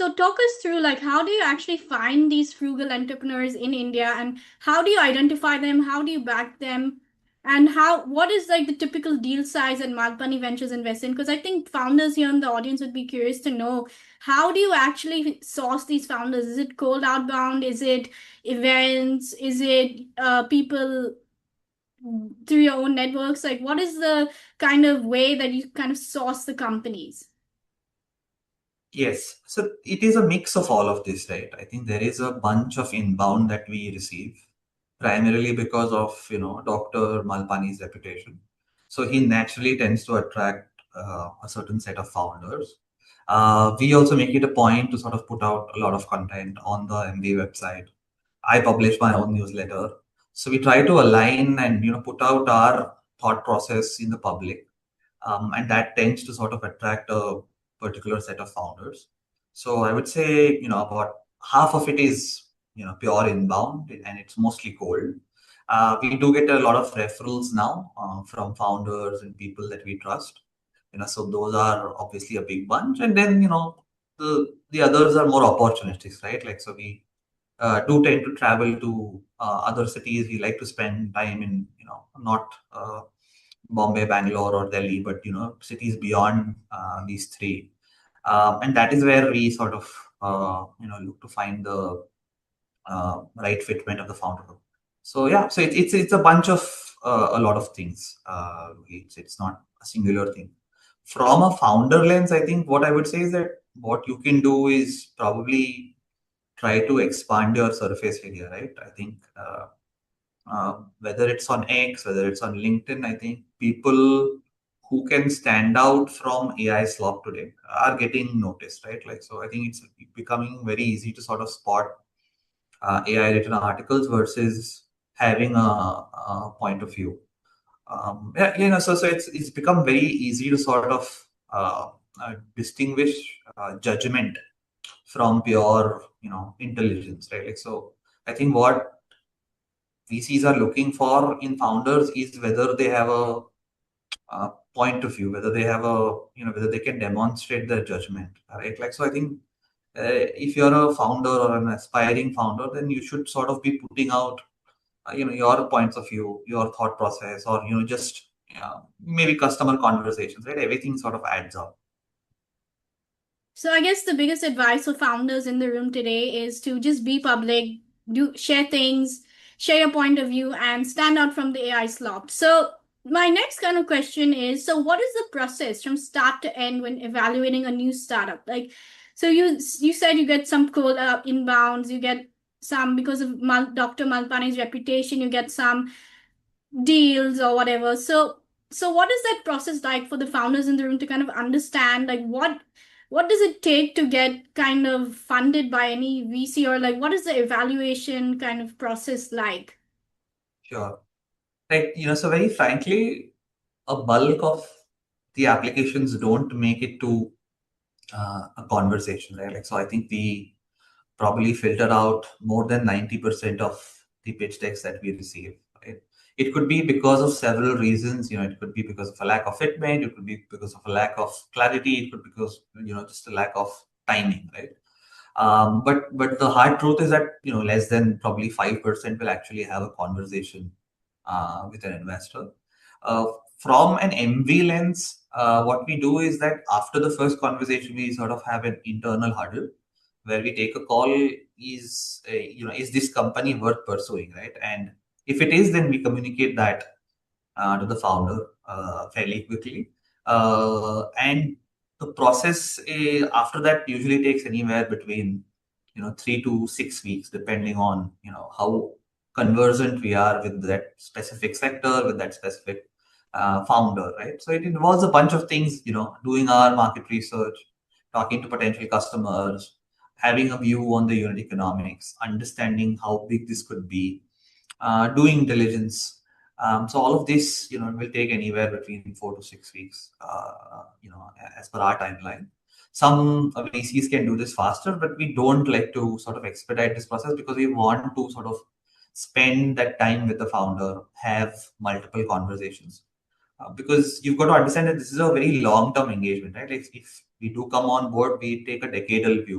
So talk us through like how do you actually find these frugal entrepreneurs in India and how do you identify them? How do you back them? And how what is like the typical deal size that Malpani Ventures invest in? Because I think founders here in the audience would be curious to know how do you actually source these founders? Is it cold outbound? Is it events? Is it people through your own networks? Like what is the kind of way that you kind of source the companies? Yes, so it is a mix of all of this, right? I think there is a bunch of inbound that we receive, primarily because of, Dr. Malpani's reputation. So he naturally tends to attract a certain set of founders. We also make it a point to sort of put out a lot of content on the MB website. I publish my own newsletter. So we try to align and, put out our thought process in the public, and that tends to sort of attract a particular set of founders. So I would say, about half of it is, pure inbound, and it's mostly cold. We do get a lot of referrals now from founders and people that we trust. So those are obviously a big bunch, and then the others are more opportunistic, right? Like so, we do tend to travel to other cities. We like to spend time in, not Bombay, Bangalore, or Delhi, but cities beyond these three, and that is where we sort of look to find the right fitment of the founder. So yeah, so it's a bunch of a lot of things. It's not a singular thing. From a founder lens, I think what I would say is that what you can do is probably try to expand your surface area, right? I think. Whether it's on X, whether it's on LinkedIn, I think people who can stand out from AI slop today are getting noticed, right? Like, so I think it's becoming very easy to sort of spot AI written articles versus having a point of view. Yeah, so it's become very easy to sort of distinguish judgment from pure, intelligence, right? Like, so I think what VCs are looking for in founders is whether they have a point of view, whether they have whether they can demonstrate their judgment, right? Like, so I think if you're a founder or an aspiring founder, then you should sort of be putting out, your points of view, your thought process, or, just maybe customer conversations, right? Everything sort of adds up. So I guess the biggest advice for founders in the room today is to just be public, do share things, share your point of view, and stand out from the AI slop. So my next kind of question is: so what is the process from start to end when evaluating a new startup? Like, so you said you get some cold inbounds, you get some because of Dr. Malpani's reputation, you get some deals or whatever. So what is that process like for the founders in the room to kind of understand like what does it take to get kind of funded by any VC, or like what is the evaluation kind of process like? Sure. Like, so very frankly, a bulk of the applications don't make it to a conversation, right? Like, so I think we probably filter out more than 90% of the pitch decks that we receive. Right? It could be because of several reasons. It could be because of a lack of fitment. It could be because of a lack of clarity. It could be because just a lack of timing, right? But the hard truth is that less than probably 5% will actually have a conversation with an investor. Uh, from an MV lens, what we do is that after the first conversation, we sort of have an internal huddle where we take a call. Is this company worth pursuing, right? And if it is, then we communicate that to the founder fairly quickly. And the process after that usually takes anywhere between 3 to 6 weeks, depending on how conversant we are with that specific sector, with that specific founder, right? So it involves a bunch of things, doing our market research, talking to potential customers, having a view on the unit economics, understanding how big this could be, doing diligence. So all of this, will take anywhere between 4 to 6 weeks, as per our timeline. Some VCs can do this faster, but we don't like to sort of expedite this process because we want to sort of spend that time with the founder, have multiple conversations. Because you've got to understand that this is a very long-term engagement, right? If we do come on board, we take a decadal view.